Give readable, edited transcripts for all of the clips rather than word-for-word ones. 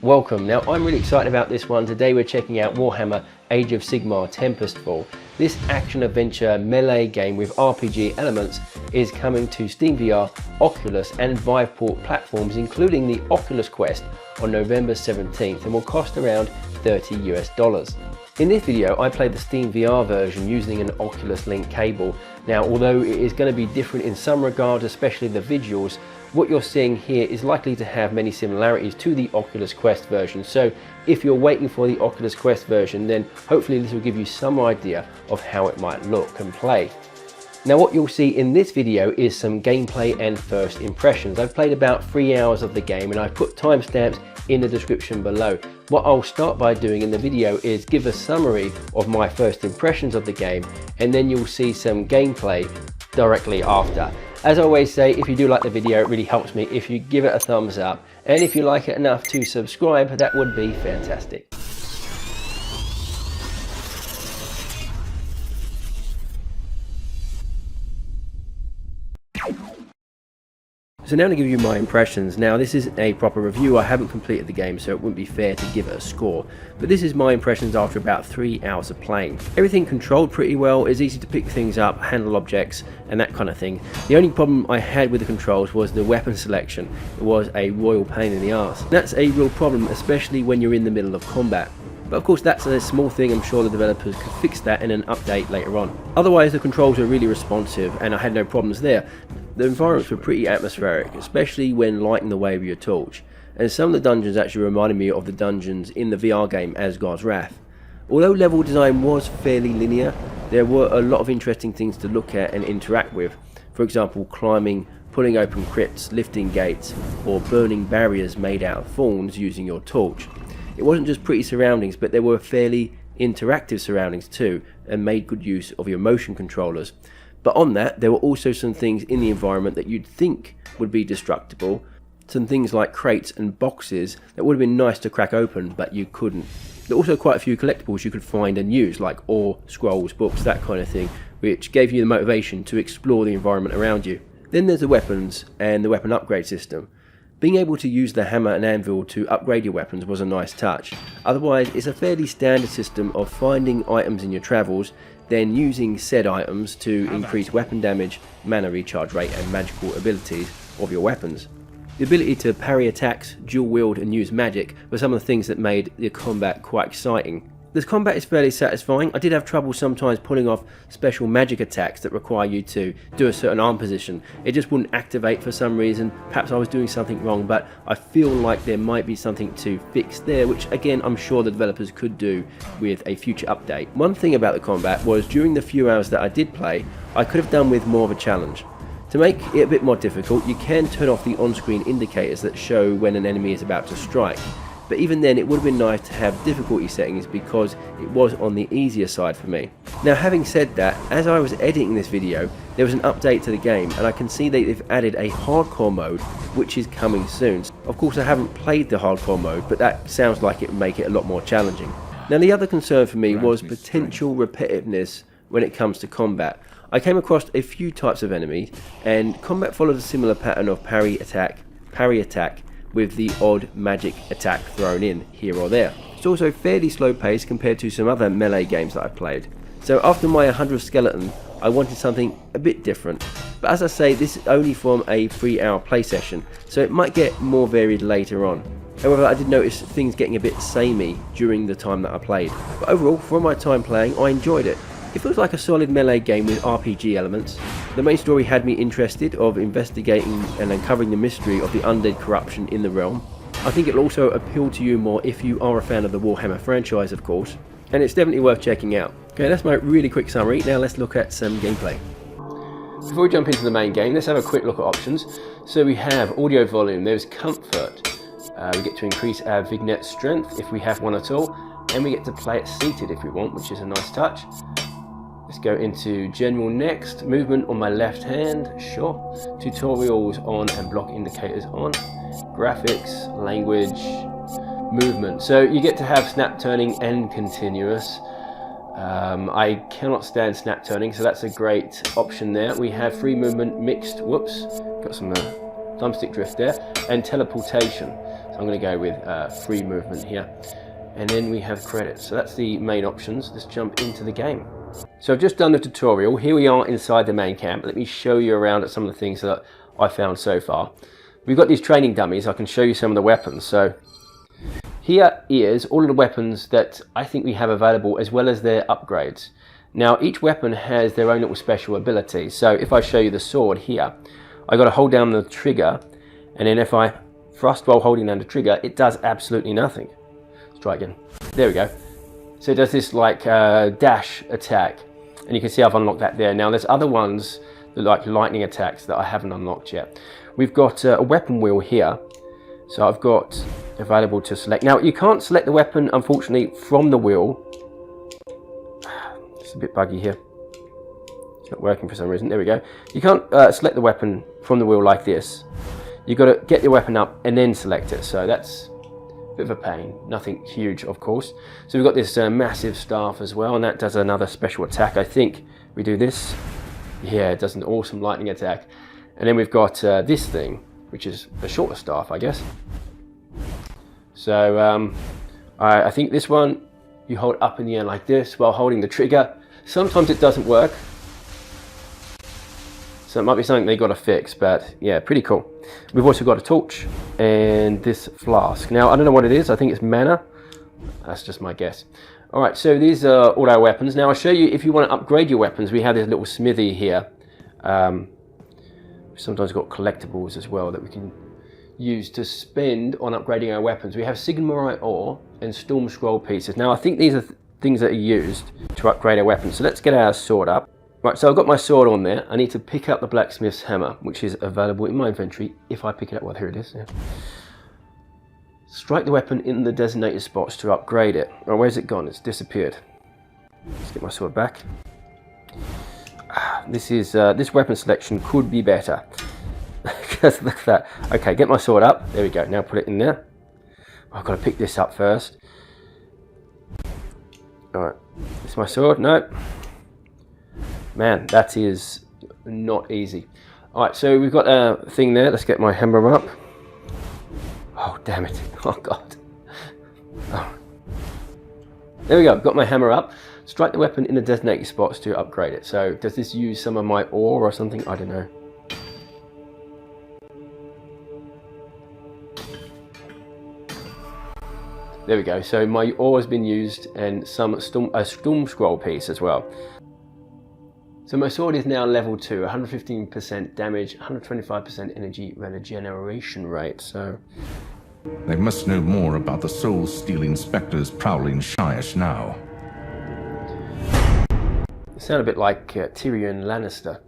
Welcome. Now I'm really excited about this one. Today we're checking out Warhammer Age of Sigmar Tempestfall. This action-adventure melee game with RPG elements is coming to Steam VR, Oculus and Viveport platforms, including the Oculus Quest on November 17th, and will cost around $30 US. In this video I played the Steam VR version using an Oculus Link cable. Now although it is going to be different in some regards, especially the visuals, what you're seeing here is likely to have many similarities to the Oculus Quest version. So if you're waiting for the Oculus Quest version, then hopefully this will give you some idea of how it might look and play. Now what you'll see in this video is some gameplay and first impressions. I've played about 3 hours of the game and I've put timestamps in the description below. What I'll start by doing in the video is give a summary of my first impressions of the game, and then you'll see some gameplay directly after. As I always say, if you do like the video, it really helps me if you give it a thumbs up, and if you like it enough to subscribe, that would be fantastic. So now to give you my impressions. Now this is a proper review, I haven't completed the game so it wouldn't be fair to give it a score, but this is my impressions after about 3 hours of playing. Everything controlled pretty well, it's easy to pick things up, handle objects and that kind of thing. The only problem I had with the controls was the weapon selection. It was a royal pain in the arse. That's a real problem, especially when you're in the middle of combat. But of course that's a small thing, I'm sure the developers could fix that in an update later on. Otherwise the controls are really responsive and I had no problems there. The environments were pretty atmospheric, especially when lighting the way with your torch, and some of the dungeons actually reminded me of the dungeons in the VR game Asgard's Wrath. Although level design was fairly linear, there were a lot of interesting things to look at and interact with. For example, climbing, pulling open crypts, lifting gates, or burning barriers made out of thorns using your torch. It wasn't just pretty surroundings, but there were fairly interactive surroundings too, and made good use of your motion controllers. But on that, there were also some things in the environment that you'd think would be destructible. Some things like crates and boxes that would have been nice to crack open, but you couldn't. There were also quite a few collectibles you could find and use, like ore, scrolls, books, that kind of thing, which gave you the motivation to explore the environment around you. Then there's the weapons and the weapon upgrade system. Being able to use the hammer and anvil to upgrade your weapons was a nice touch. Otherwise, it's a fairly standard system of finding items in your travels, then using said items to increase weapon damage, mana recharge rate and magical abilities of your weapons. The ability to parry attacks, dual wield and use magic were some of the things that made the combat quite exciting. The combat is fairly satisfying. I did have trouble sometimes pulling off special magic attacks that require you to do a certain arm position. It just wouldn't activate for some reason. Perhaps I was doing something wrong, but I feel like there might be something to fix there, which again I'm sure the developers could do with a future update. One thing about the combat was during the few hours that I did play, I could have done with more of a challenge. To make it a bit more difficult, you can turn off the on-screen indicators that show when an enemy is about to strike. But even then it would have been nice to have difficulty settings because it was on the easier side for me. Now having said that, as I was editing this video, there was an update to the game and I can see that they've added a hardcore mode which is coming soon. Of course I haven't played the hardcore mode, but that sounds like it would make it a lot more challenging. Now the other concern for me was potential repetitiveness when it comes to combat. I came across a few types of enemies and combat followed a similar pattern of parry attack, with the odd magic attack thrown in here or there. It's also fairly slow paced compared to some other melee games that I've played. So after my 100th skeleton, I wanted something a bit different. But as I say, this is only from a 3-hour play session, so it might get more varied later on. However, I did notice things getting a bit samey during the time that I played. But overall, for my time playing, I enjoyed it. It feels like a solid melee game with RPG elements. The main story had me interested of investigating and uncovering the mystery of the undead corruption in the realm. I think it'll also appeal to you more if you are a fan of the Warhammer franchise, of course, and it's definitely worth checking out. Okay, that's my really quick summary. Now let's look at some gameplay. Before we jump into the main game, let's have a quick look at options. So we have audio volume, there's comfort, we get to increase our vignette strength if we have one at all, and we get to play it seated if we want, which is a nice touch. Let's go into general next. Movement on my left hand, sure. Tutorials on and block indicators on. Graphics, language, movement. So you get to have snap turning and continuous. I cannot stand snap turning, so that's a great option there. We have free movement, mixed, whoops, got some thumbstick drift there, and teleportation. So I'm going to go with free movement here. And then we have credits. So that's the main options. Let's jump into the game. So I've just done the tutorial. Here we are inside the main camp. Let me show you around at some of the things that I found so far. We've got these training dummies. I can show you some of the weapons. So here is all of the weapons that I think we have available, as well as their upgrades. Now each weapon has their own little special ability. So if I show you the sword here, I got to hold down the trigger, and then if I thrust while holding down the trigger, it does absolutely nothing. Let's try again. There we go. So it does this like dash attack, and you can see I've unlocked that there. Now there's other ones that like lightning attacks that I haven't unlocked yet. We've got a weapon wheel here, so I've got available to select. Now you can't select the weapon, unfortunately, from the wheel. It's a bit buggy here. It's not working for some reason. There we go. You can't select the weapon from the wheel like this. You've got to get your weapon up and then select it. So that's a bit of a pain. Nothing huge, of course. So we've got this massive staff as well, and that does another special attack. I think we do this. Yeah, it does an awesome lightning attack. And then we've got this thing, which is a shorter staff, I guess. So I think this one, you hold up in the air like this while holding the trigger. Sometimes it doesn't work. So it might be something they got to fix, but yeah, pretty cool. We've also got a torch and this flask. Now, I don't know what it is. I think it's mana. That's just my guess. All right, so these are all our weapons. Now, I'll show you if you want to upgrade your weapons. We have this little smithy here. We've sometimes got collectibles as well that we can use to spend on upgrading our weapons. We have Sigmarite ore and Storm Scroll pieces. Now, I think these are things that are used to upgrade our weapons. So let's get our sword up. Right, so I've got my sword on there. I need to pick up the blacksmith's hammer, which is available in my inventory if I pick it up. Well, here it is. Yeah. Strike the weapon in the designated spots to upgrade it. Oh, where's it gone? It's disappeared. Let's get my sword back. This weapon selection could be better. Because look at that. Okay, get my sword up. There we go. Now put it in there. I've got to pick this up first. Alright. This is my sword. No. Man, that is not easy. Alright, so we've got a thing there. Let's get my hammer up. Oh, damn it. Oh, God. Oh. There we go. I've got my hammer up. Strike the weapon in the designated spots to upgrade it. So, does this use some of my ore or something? I don't know. There we go. So my ore has been used, and some a storm scroll piece as well. So my sword is now level 2, 115% damage, 125% energy regeneration rate. So they must know more about the soul-stealing spectres prowling Shyish now. It sounds a bit like Tyrion Lannister.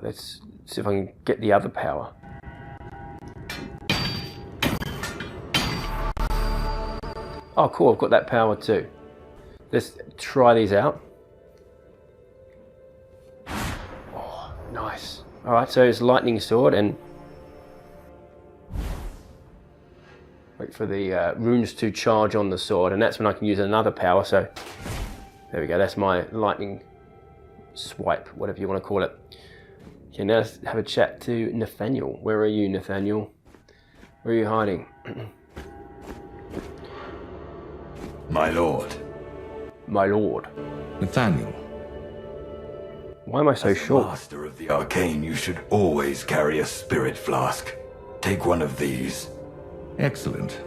Let's see if I can get the other power. Oh, cool, I've got that power too. Let's try these out. Oh, nice. Alright, so it's lightning sword, and wait for the runes to charge on the sword, and that's when I can use another power. So there we go, that's my lightning swipe, whatever you want to call it. Okay, now let's have a chat to Nathaniel. Where are you, Nathaniel? Where are you hiding? My lord. My lord. Nathaniel. Why am I so short? Master of the arcane, you should always carry a spirit flask. Take one of these. Excellent.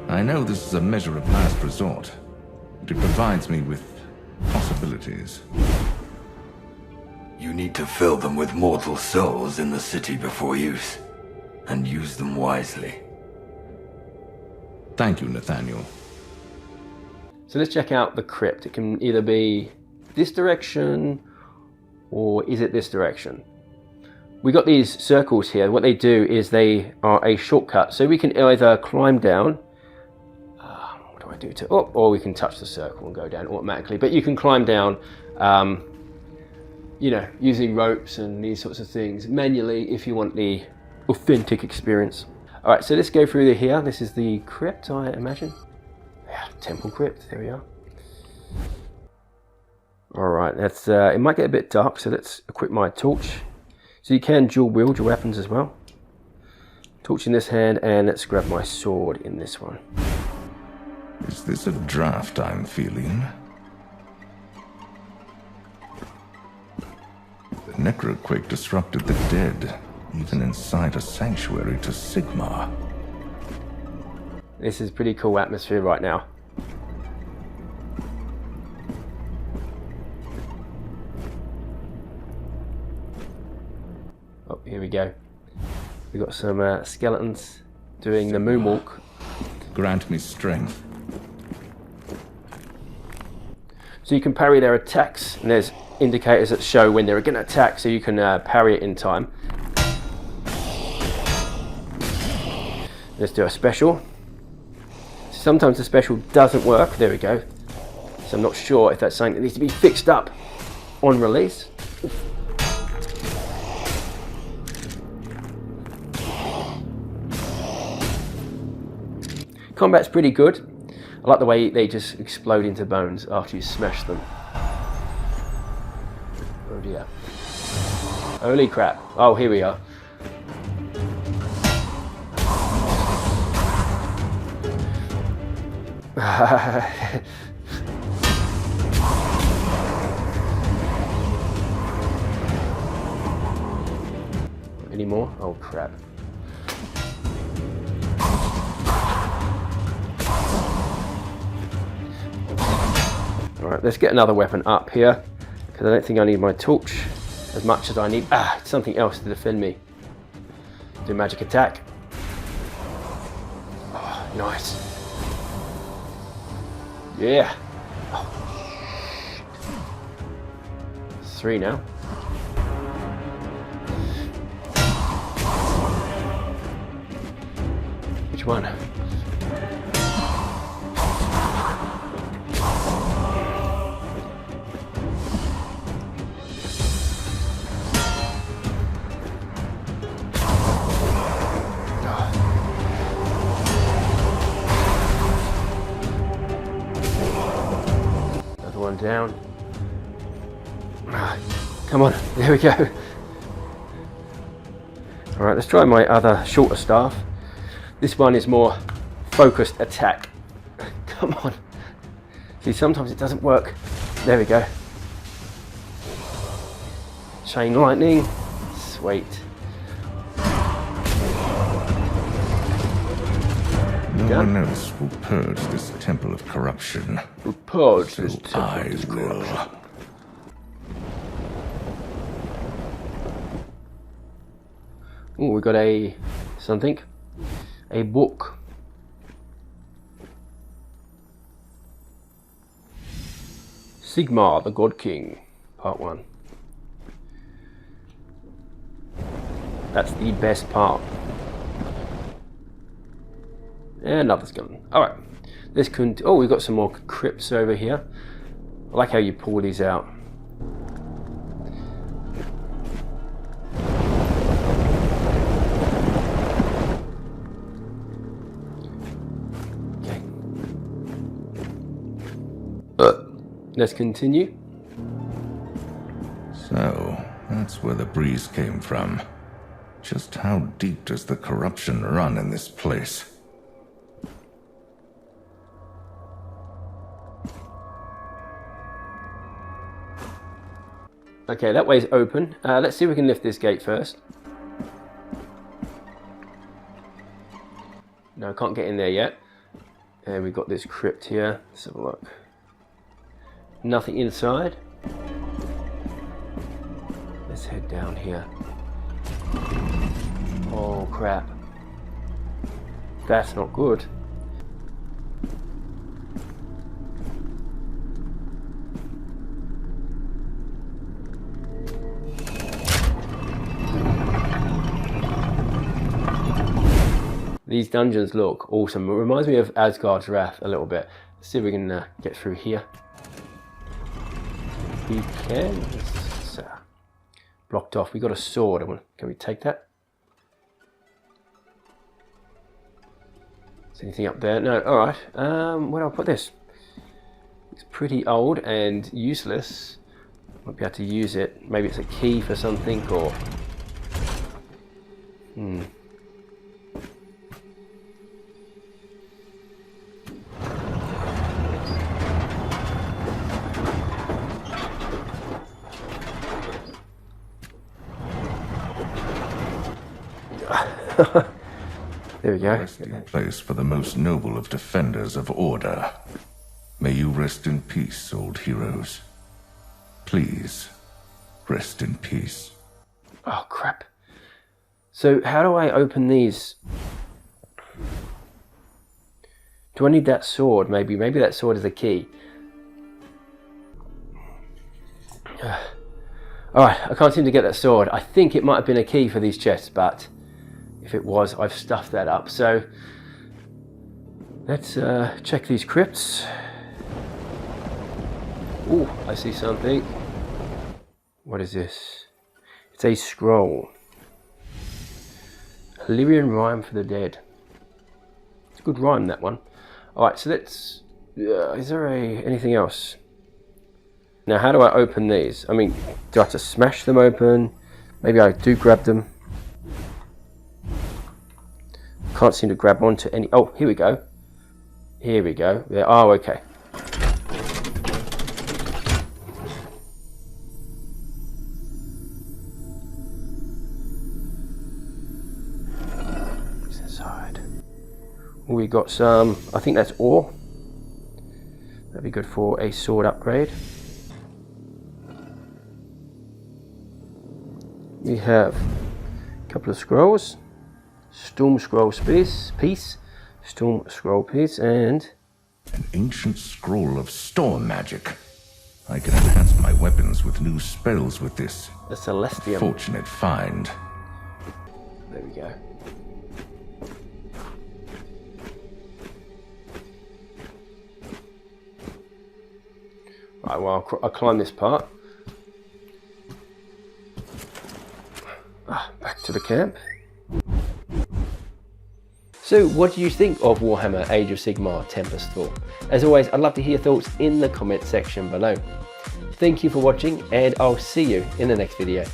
I know this is a measure of last resort, but it provides me with possibilities. You need to fill them with mortal souls in the city before use, and use them wisely. Thank you, Nathaniel. So let's check out the crypt. It can either be this direction, or is it this direction? We got these circles here. What they do is they are a shortcut. So we can either climb down. What do I do to? Oh, or we can touch the circle and go down automatically. But you can climb down, you know, using ropes and these sorts of things manually if you want the authentic experience. All right, so let's go through here. This is the crypt, I imagine. Yeah, temple crypt. There we are. All right, that's. It might get a bit dark, so let's equip my torch. So you can dual wield your weapons as well. Torch in this hand, and let's grab my sword in this one. Is this a draft I'm feeling? The Necroquake disrupted the dead, even inside a sanctuary to Sigmar. This is pretty cool atmosphere right now. Oh, here we go. We've got some skeletons doing the moonwalk. Grant me strength. So you can parry their attacks, and there's indicators that show when they're going to attack, so you can parry it in time. Let's do a special. Sometimes the special doesn't work. There we go. So I'm not sure if that's something that needs to be fixed up on release. Combat's pretty good. I like the way they just explode into bones after you smash them. Oh dear. Holy crap. Oh, here we are. Any more? Oh crap. Alright, let's get another weapon up here, because I don't think I need my torch as much as I need something else to defend me. Do magic attack. Oh, nice. Yeah. Oh, shit. 3 now. Which one? One down. Come on, there we go. Alright, let's try my other shorter staff. This one is more focused attack. Come on. See, sometimes it doesn't work. There we go. Chain lightning. Sweet. No one else will purge this temple of corruption. We'll purge So this temple I of will. corruption. Oh, we got a something. A book. Sigmar, the God King, Part 1. That's the best part. And another skeleton. Alright. This couldn't. Oh, we've got some more crypts over here. I like how you pull these out. Okay. Let's continue. So, that's where the breeze came from. Just how deep does the corruption run in this place? Okay, that way's open. Let's see if we can lift this gate first. No, I can't get in there yet. And we've got this crypt here. Let's have a look. Nothing inside. Let's head down here. Oh crap. That's not good. These dungeons look awesome. It reminds me of Asgard's Wrath a little bit. Let's see if we can get through here. We can. It's blocked off. We got a sword. Can we take that? Is anything up there? No. All right. Where do I put this? It's pretty old and useless. Might be able to use it. Maybe it's a key for something or. There we go. Resting place for the most noble of defenders of order. May you rest in peace, old heroes. Please, rest in peace. Oh, crap. So, how do I open these? Do I need that sword? Maybe that sword is the key. Alright, I can't seem to get that sword. I think it might have been a key for these chests, but if it was, I've stuffed that up. So, let's check these crypts. Oh, I see something. What is this? It's a scroll. Illyrian rhyme for the dead. It's a good rhyme, that one. Alright, so let's... is there anything else? Now, how do I open these? I mean, do I have to smash them open? Maybe I do grab them. Can't seem to grab onto any... Oh, here we go. Here we go. There. Oh, okay. What's inside? We got some... I think that's ore. That'd be good for a sword upgrade. We have a couple of scrolls, Storm Scroll piece, Storm Scroll piece, and an ancient scroll of storm magic. I can enhance my weapons with new spells with this. a Celestium. Fortunate find. There we go. Right, well, I'll climb this part. Back to the camp. So what do you think of Warhammer Age of Sigmar Tempestfall? As always, I'd love to hear your thoughts in the comment section below. Thank you for watching, and I'll see you in the next video.